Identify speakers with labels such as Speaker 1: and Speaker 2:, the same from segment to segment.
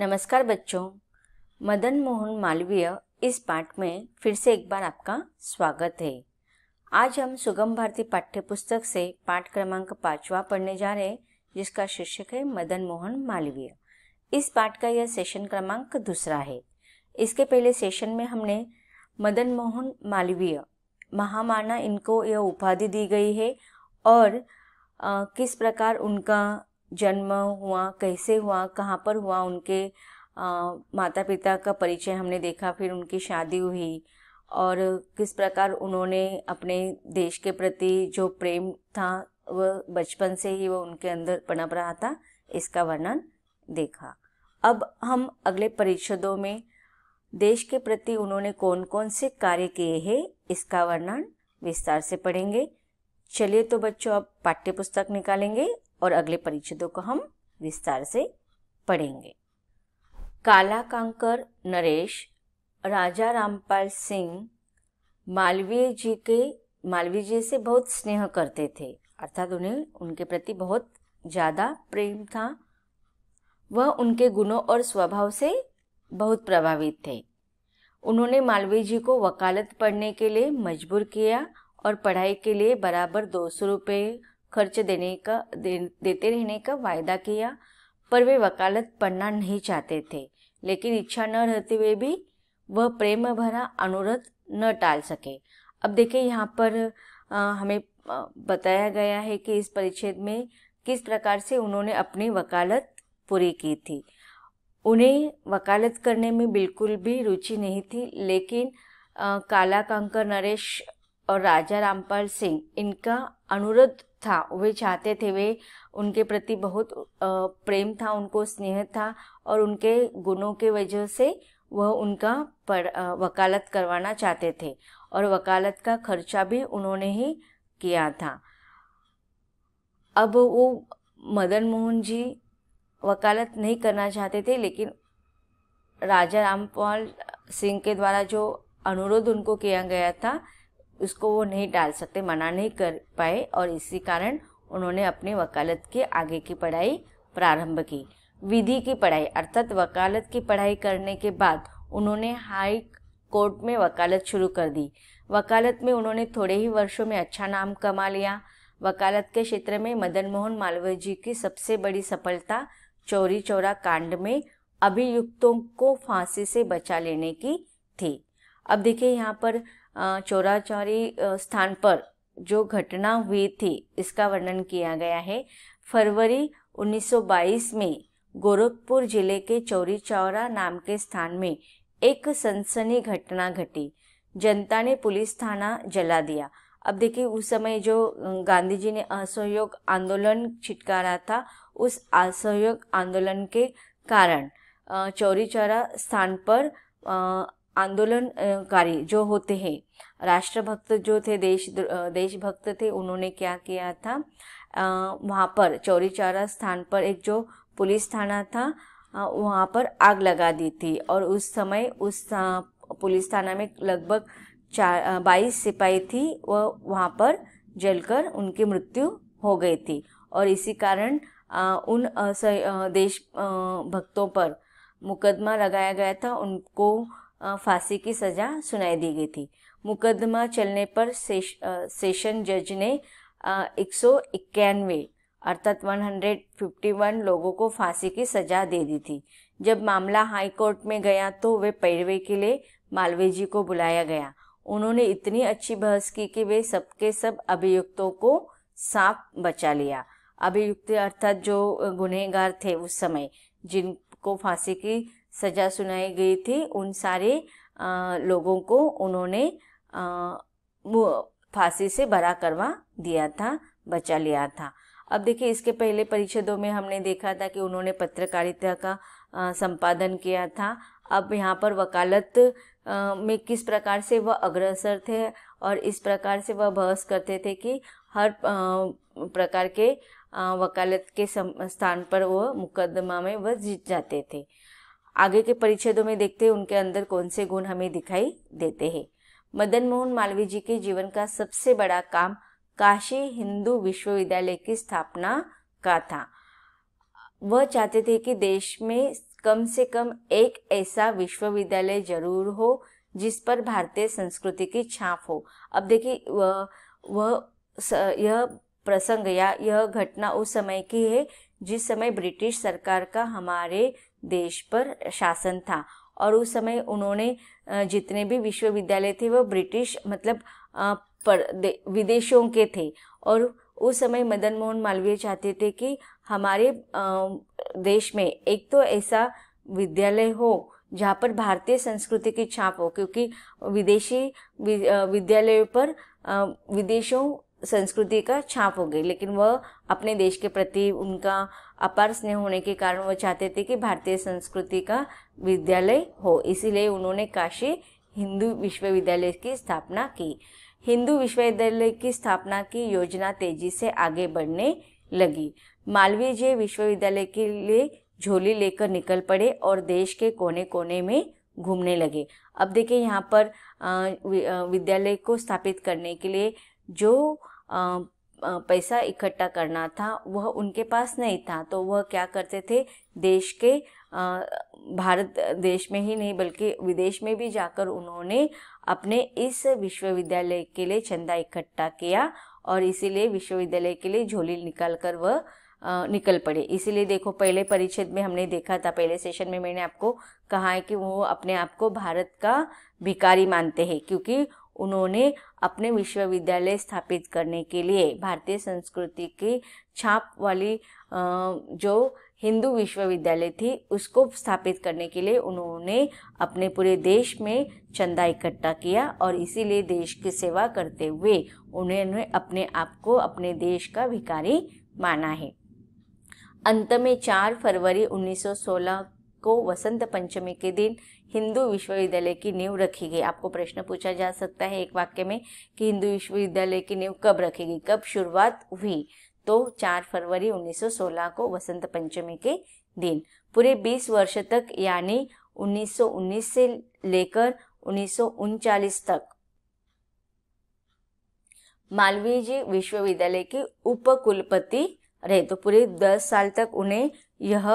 Speaker 1: नमस्कार बच्चों, मदन मोहन मालवीय इस पाठ में फिर से एक बार आपका स्वागत है। आज हम सुगम भारती पाठ्य पुस्तक से पाठ क्रमांक 5वां पढ़ने जा रहे हैं, जिसका शीर्षक है मदन मोहन मालवीय। इस पाठ का यह सेशन क्रमांक 2 है। इसके पहले सेशन में हमने मदन मोहन मालवीय महामाना, इनको यह उपाधि दी गई है और किस प्रकार उनका जन्म हुआ, कैसे हुआ, कहाँ पर हुआ, उनके माता पिता का परिचय हमने देखा, फिर उनकी शादी हुई और किस प्रकार उन्होंने अपने देश के प्रति जो प्रेम था वह बचपन से ही वो उनके अंदर पनप रहा था, इसका वर्णन देखा। अब हम अगले परिच्छेदों में देश के प्रति उन्होंने कौन कौन से कार्य किए हैं, इसका वर्णन विस्तार से पढ़ेंगे। चलिए तो बच्चों, अब पाठ्य पुस्तक निकालेंगे और अगले परिच्छेदों को हम विस्तार से पढ़ेंगे। काला कांकर नरेश राजा रामपाल सिंह मालवीय जी से बहुत स्नेह करते थे, अर्थात उन्हें उनके प्रति बहुत ज़्यादा प्रेम था। वह उनके गुणों और स्वभाव से बहुत प्रभावित थे। उन्होंने मालवीय जी को वकालत पढ़ने के लिए मजबूर किया और पढ़ाई के लिए बराबर 200 रुपये खर्च देते रहने का वायदा किया, पर वे वकालत पढ़ना नहीं चाहते थे। लेकिन इच्छा न रहते हुए भी वह प्रेम भरा अनुरोध न टाल सके। अब देखिए, यहाँ पर हमें बताया गया है कि इस परिच्छेद में किस प्रकार से उन्होंने अपनी वकालत पूरी की थी। उन्हें वकालत करने में बिल्कुल भी रुचि नहीं थी, लेकिन काला कांकर नरेश और राजा रामपाल सिंह, इनका अनुरोध था, वे चाहते थे, वे उनके प्रति बहुत प्रेम था, उनको स्नेह था और उनके गुणों के वजह से वह उनका वकालत करवाना चाहते थे और वकालत का खर्चा भी उन्होंने ही किया था। अब वो मदन मोहन जी वकालत नहीं करना चाहते थे, लेकिन राजा रामपाल सिंह के द्वारा जो अनुरोध उनको किया गया था उसको वो नहीं टाल सकते, मना नहीं कर पाए और इसी कारण उन्होंने अपनी वकालत की आगे की पढ़ाई प्रारंभ की। विधि की पढ़ाई अर्थात वकालत की पढ़ाई करने के बाद उन्होंने हाई कोर्ट में वकालत शुरू कर दी। वकालत में उन्होंने थोड़े ही वर्षों में अच्छा नाम कमा लिया। वकालत के क्षेत्र में मदन मोहन मालवीय जी की सबसे बड़ी सफलता चौरी चौरा कांड में अभियुक्तों को फांसी से बचा लेने की थी। अब देखिए, यहाँ पर चौरा चौरी स्थान पर जो घटना हुई थी इसका वर्णन किया गया है। फरवरी 1922 में गोरखपुर जिले के चौरी चौरा नाम के स्थान में एक सनसनी घटना घटी। जनता ने पुलिस थाना जला दिया। अब देखिए, उस समय जो गांधी जी ने असहयोग आंदोलन छिटकारा था, उस असहयोग आंदोलन के कारण चौरी चौरा स्थान पर आंदोलनकारी जो होते हैं, राष्ट्रभक्त जो थे, देशभक्त थे, उन्होंने क्या किया था, वहाँ पर चौरी चौरा स्थान पर एक जो पुलिस थाना था वहाँ पर आग लगा दी थी और उस समय उस पुलिस थाना में लगभग 22 सिपाही थी, वह वहाँ पर जलकर उनकी मृत्यु हो गई थी और इसी कारण उन देश भक्तों पर मुकदमा लगाया गया था, उनको फांसी की सज़ा सुनाई दी गई थी। मुकदमा चलने पर सेशन जज ने 191 अर्थात 151 लोगों को फांसी की सज़ा दे दी थी। जब मामला हाई कोर्ट में गया तो वे पैरवी के लिए मालवीय जी को बुलाया गया। उन्होंने इतनी अच्छी बहस की कि वे सबके सब अभियुक्तों को साफ बचा लिया। अभियुक्त अर्थात जो गुनहगार थे उस समय, जिनको फांसी की सज़ा सुनाई गई थी, उन सारे लोगों को उन्होंने फांसी से बरा करवा दिया था, बचा लिया था। अब देखिए, इसके पहले परिच्छेदों में हमने देखा था कि उन्होंने पत्रकारिता का संपादन किया था। अब यहाँ पर वकालत में किस प्रकार से वह अग्रसर थे और इस प्रकार से वह बहस करते थे कि हर प्रकार के वकालत के स्थान पर वह मुकदमा में वह जीत जाते थे। आगे के परिच्छेदों में देखते हैं उनके अंदर कौन से गुण हमें दिखाई देते हैं। मदन मोहन मालवीय जी के जीवन का सबसे बड़ा काम काशी हिंदू विश्वविद्यालय की स्थापना का था। वह चाहते थे कि देश में कम से कम एक ऐसा विश्वविद्यालय जरूर हो जिस पर भारतीय संस्कृति की छाप हो। अब देखिए यह प्रसंग या यह घटना उस समय की है जिस समय ब्रिटिश सरकार का हमारे देश पर शासन था, और उस समय उन्होंने जितने भी विश्वविद्यालय थे वो ब्रिटिश मतलब विदेशों के थे। और उस समय मदन मोहन मालवीय चाहते थे कि हमारे देश में एक तो ऐसा विद्यालय हो जहाँ पर भारतीय संस्कृति की छाप हो, क्योंकि विदेशी विद्यालयों पर विदेशों संस्कृति का छाप हो गई, लेकिन वह अपने देश के प्रति उनका अपार स्नेह होने के कारण वह चाहते थे कि भारतीय संस्कृति का विद्यालय हो। इसीलिए उन्होंने काशी हिंदू विश्वविद्यालय की स्थापना की। हिंदू विश्वविद्यालय की स्थापना की योजना तेजी से आगे बढ़ने लगी। मालवीय जी विश्वविद्यालय के लिए झोली लेकर निकल पड़े और देश के कोने कोने में घूमने लगे। अब देखिए यहाँ पर विद्यालय को स्थापित करने के लिए जो पैसा इकट्ठा करना था वह उनके पास नहीं था, तो वह क्या करते थे, देश के भारत देश में ही नहीं बल्कि विदेश में भी जाकर उन्होंने अपने इस विश्वविद्यालय के लिए चंदा इकट्ठा किया, और इसीलिए विश्वविद्यालय के लिए झोली निकाल कर वह निकल पड़े। इसीलिए देखो पहले परिच्छेद में हमने देखा था, पहले सेशन में मैंने आपको कहा है कि वो अपने आप को भारत का भिखारी मानते हैं, क्योंकि उन्होंने अपने विश्वविद्यालय स्थापित करने के लिए भारतीय संस्कृति की छाप वाली जो हिंदू विश्वविद्यालय थी उसको स्थापित करने के लिए उन्होंने अपने पूरे देश में चंदा इकट्ठा किया, और इसीलिए देश की सेवा करते हुए उन्होंने अपने आप को अपने देश का भिखारी माना है। अंत में 4 फरवरी 1916 को वसंत पंचमी के दिन हिंदू विश्वविद्यालय की नींव रखी गई। आपको प्रश्न पूछा जा सकता है एक वाक्य में कि हिंदू विश्वविद्यालय की नींव कब रखी गई, कब शुरुआत हुई, तो 4 फरवरी 1916 को वसंत पंचमी के दिन। पूरे 20 वर्ष तक यानी 1919 से लेकर 1939 तक मालवीय जी विश्वविद्यालय के उपकुलपति रहे, तो पूरे 10 साल तक उन्हें यह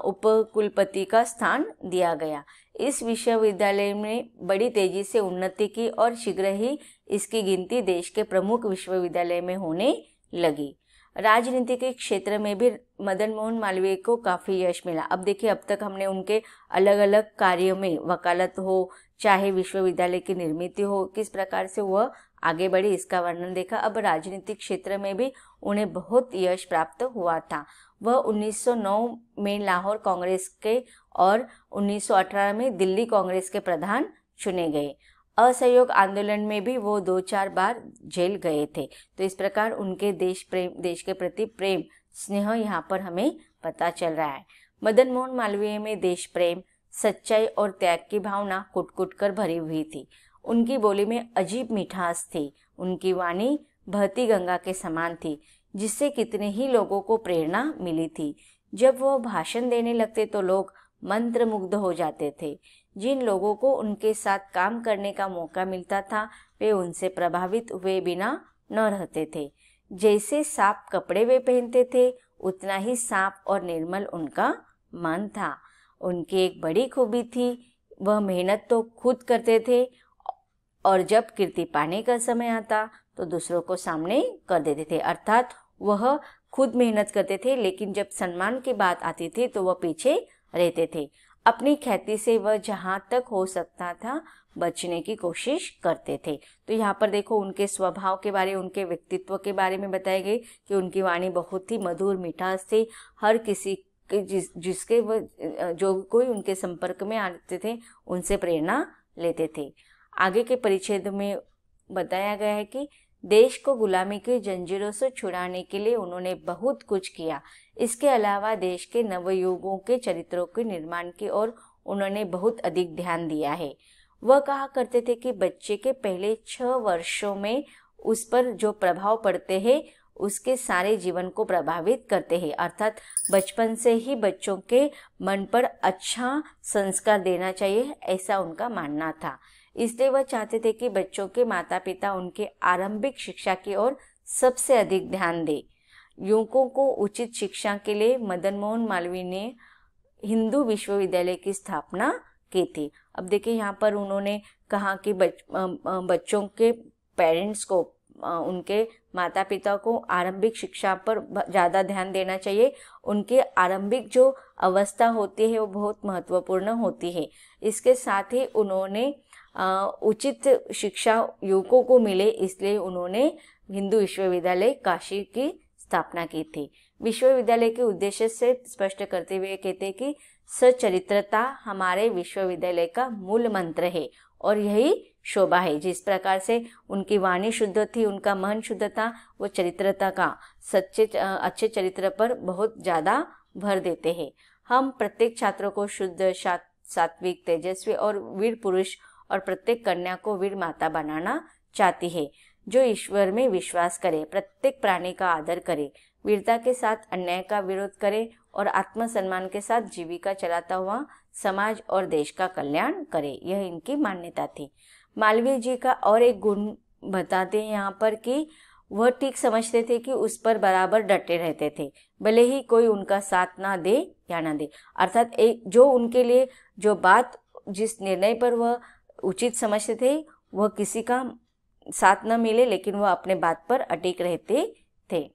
Speaker 1: उपकुलपति का स्थान दिया गया। इस विश्वविद्यालय में बड़ी तेजी से उन्नति की और शीघ्र ही इसकी गिनती देश के प्रमुख विश्वविद्यालय में होने लगी। राजनीति के क्षेत्र में भी मदन मोहन मालवीय को काफ़ी यश मिला। अब देखिए अब तक हमने उनके अलग अलग कार्यों में वकालत हो चाहे विश्वविद्यालय की निर्मित हो, किस प्रकार से वह आगे बढ़े इसका वर्णन देखा। अब राजनीतिक क्षेत्र में भी उन्हें बहुत यश प्राप्त हुआ था। वह 1909 में लाहौर कांग्रेस के और 1918 में दिल्ली कांग्रेस के प्रधान चुने गए। असहयोग आंदोलन में भी वो 2-4 बार जेल गए थे। तो इस प्रकार उनके देश के प्रति प्रेम स्नेह यहाँ पर हमें पता चल रहा है। मदन मोहन मालवीय में देश प्रेम, सच्चाई और त्याग की भावना कुट-कुट कर भरी हुई थी। उनकी बोली में अजीब मिठास थी। उनकी वाणी बहती गंगा के समान थी, जिससे कितने ही लोगों को प्रेरणा मिली थी। जब वह भाषण देने लगते तो लोग मंत्रमुग्ध हो जाते थे। जिन लोगों को उनके साथ काम करने का मौका मिलता था वे उनसे प्रभावित हुए बिना न रहते थे। जैसे साफ कपड़े वे पहनते थे उतना ही साफ और निर्मल उनका मन था। उनकी एक बड़ी खूबी थी, वह मेहनत तो खुद करते थे और जब कीर्ति पाने का समय आता तो दूसरों को सामने कर देते थे। अर्थात वह खुद मेहनत करते थे लेकिन जब सम्मान की बात आती थी तो वह पीछे रहते थे। अपनी ख्याति से वह जहाँ तक हो सकता था बचने की कोशिश करते थे। तो यहाँ पर देखो उनके स्वभाव के बारे, उनके व्यक्तित्व के बारे में बताया गया कि उनकी वाणी बहुत ही मधुर मिठास थी। हर किसी जिसके वह जो कोई उनके संपर्क में आते थे उनसे प्रेरणा लेते थे। आगे के परिच्छेद में बताया गया है कि देश को गुलामी की जंजीरों से छुड़ाने के लिए उन्होंने बहुत कुछ किया। इसके अलावा देश के नवयुगों के चरित्रों के निर्माण की ओर उन्होंने बहुत अधिक ध्यान दिया है। वह कहा करते थे कि बच्चे के पहले 6 वर्षों में उस पर जो प्रभाव पड़ते हैं उसके सारे जीवन को प्रभावित करते हैं। अर्थात बचपन से ही बच्चों के मन पर अच्छा संस्कार देना चाहिए, ऐसा उनका मानना था। इसलिए वह चाहते थे कि बच्चों के माता पिता उनके आरंभिक शिक्षा की ओर सबसे अधिक ध्यान दें। युवकों को उचित शिक्षा के लिए मदन मोहन मालवीय ने हिंदू विश्वविद्यालय की स्थापना की थी। अब देखिए यहाँ पर उन्होंने कहा कि बच्चों के पेरेंट्स को, उनके माता पिता को आरंभिक शिक्षा पर ज़्यादा ध्यान देना चाहिए। उनके आरंभिक जो अवस्था होती है वो बहुत महत्वपूर्ण होती है। इसके साथ ही उन्होंने उचित शिक्षा युवकों को मिले, इसलिए उन्होंने हिंदू विश्वविद्यालय काशी की स्थापना की थी। विश्वविद्यालय के उद्देश्य से स्पष्ट करते हुए कहते हैं कि सचरित्रता हमारे विश्वविद्यालय का मूल मंत्र है और यही शोभा है। जिस प्रकार से उनकी वाणी शुद्ध थी, उनका मन शुद्ध था, वो चरित्रता का, अच्छे चरित्र पर बहुत ज़्यादा भर देते हैं। हम प्रत्येक छात्रों को शुद्ध, सात्विक, तेजस्वी और वीर पुरुष और प्रत्येक कन्या को वीर माता बनाना चाहती है, जो ईश्वर में विश्वास करे, प्रत्येक प्राणी का आदर करे, वीरता के साथ अन्याय का विरोध करे और आत्मसम्मान के साथ जीविका चलाता हुआ समाज और देश का कल्याण करे। यह इनकी मान्यता थी। मालवीय जी का और एक गुण बताते हैं यहाँ पर कि वह ठीक समझते थे कि उस पर बराबर डटे रहते थे, भले ही कोई उनका साथ ना दे या ना दे। अर्थात एक जो उनके लिए जो बात, जिस निर्णय पर वह उचित समझते थे, वह किसी का साथ न मिले, लेकिन वह अपने बात पर अटिक रहते थे।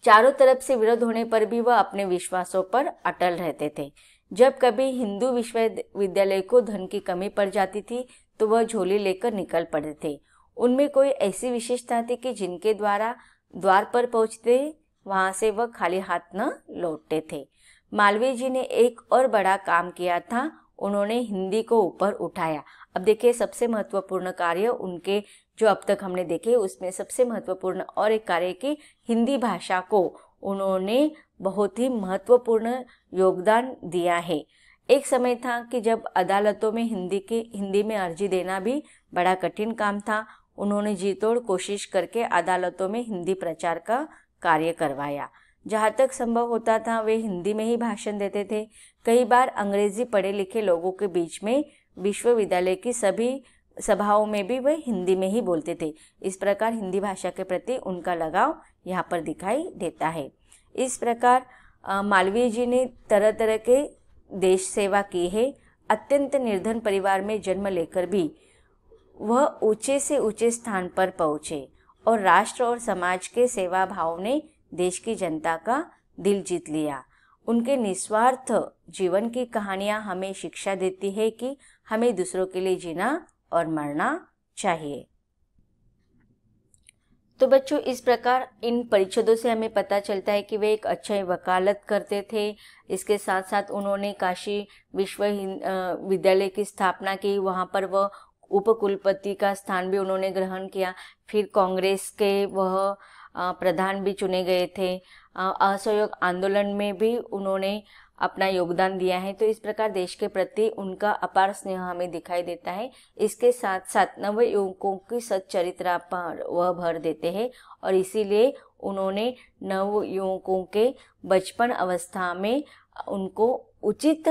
Speaker 1: चारों तरफ से विरोध होने पर भी वह अपने विश्वासों पर अटल रहते थे। जब कभी हिंदू विश्वविद्यालय को धन की कमी पड़ जाती थी तो वह झोली लेकर निकल पड़ते थे। उनमें कोई ऐसी विशेषता थी कि जिनके द्वारा द्वार पर पहुंचते वहां से वह खाली हाथ न लौटते थे। मालवीय जी ने एक और बड़ा काम किया था, उन्होंने हिंदी को ऊपर उठाया। अब देखिए, सबसे महत्वपूर्ण कार्य उनके जो अब तक हमने देखे उसमें सबसे महत्वपूर्ण और एक कार्य की हिंदी भाषा को उन्होंने बहुत ही महत्वपूर्ण योगदान दिया है। एक समय था कि जब अदालतों में हिंदी में अर्जी देना भी बड़ा कठिन काम था। उन्होंने जी तोड़ कोशिश करके अदालतों में हिंदी प्रचार का कार्य करवाया। जहाँ तक संभव होता था वे हिंदी में ही भाषण देते थे। कई बार अंग्रेजी पढ़े लिखे लोगों के बीच में विश्वविद्यालय की सभी सभाओं में भी वे हिंदी में ही बोलते थे। इस प्रकार हिंदी भाषा के प्रति उनका लगाव यहाँ पर दिखाई देता है। इस प्रकार मालवीय जी ने तरह तरह के देश सेवा की है। अत्यंत निर्धन परिवार में जन्म लेकर भी वह ऊंचे से ऊंचे स्थान पर पहुँचे और राष्ट्र और समाज के सेवा भाव ने देश की जनता का दिल जीत लिया। उनके निस्वार्थ जीवन की कहानियां हमें शिक्षा देती है कि हमें दूसरों के लिए जीना और मरना चाहिए। तो बच्चों, इस प्रकार इन परिच्छेदों से हमें पता चलता है कि वे एक अच्छे वकालत करते थे। इसके साथ साथ उन्होंने काशी विश्वविद्यालय की स्थापना की, वहाँ पर वह उपकुलपति का स्थान भी उन्होंने ग्रहण किया। फिर कांग्रेस के वह प्रधान भी चुने गए थे। असहयोग आंदोलन में भी उन्होंने अपना योगदान दिया है। तो इस प्रकार देश के प्रति उनका अपार स्नेह हमें दिखाई देता है। इसके साथ साथ नव युवकों की सच्चरित्रा पर वह भर देते हैं और इसीलिए उन्होंने नव युवकों के बचपन अवस्था में उनको उचित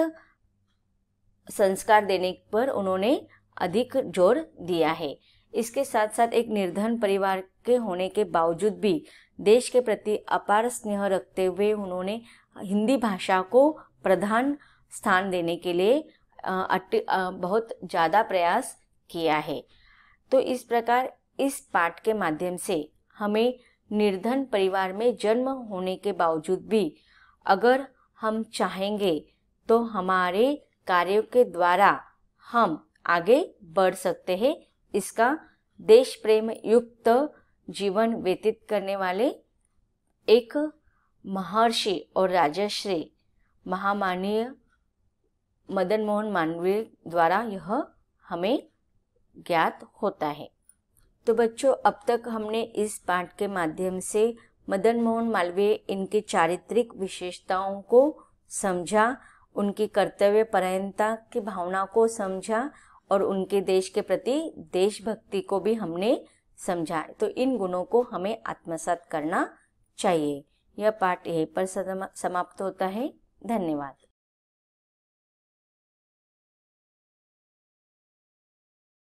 Speaker 1: संस्कार देने पर उन्होंने अधिक जोर दिया है। इसके साथ साथ एक निर्धन परिवार के होने के बावजूद भी देश के प्रति अपार स्नेह रखते हुए उन्होंने हिंदी भाषा को प्रधान स्थान देने के लिए बहुत ज़्यादा प्रयास किया है। तो इस प्रकार इस पाठ के माध्यम से हमें निर्धन परिवार में जन्म होने के बावजूद भी अगर हम चाहेंगे तो हमारे कार्यों के द्वारा हम आगे बढ़ सकते हैं। इसका देश प्रेम युक्त जीवन व्यतीत करने वाले एक महर्षि और राजश्री महामाननीय मदन मोहन मालवीय द्वारा यह हमें ज्ञात होता है। तो बच्चों, अब तक हमने इस पाठ के माध्यम से मदन मोहन मालवीय, इनकी चारित्रिक विशेषताओं को समझा, उनकी कर्तव्य परायणता की भावना को समझा और उनके देश के प्रति देशभक्ति को भी हमने समझा। तो इन गुणों को हमें आत्मसात करना चाहिए। यह पाठ यहीं पर समाप्त होता है। धन्यवाद।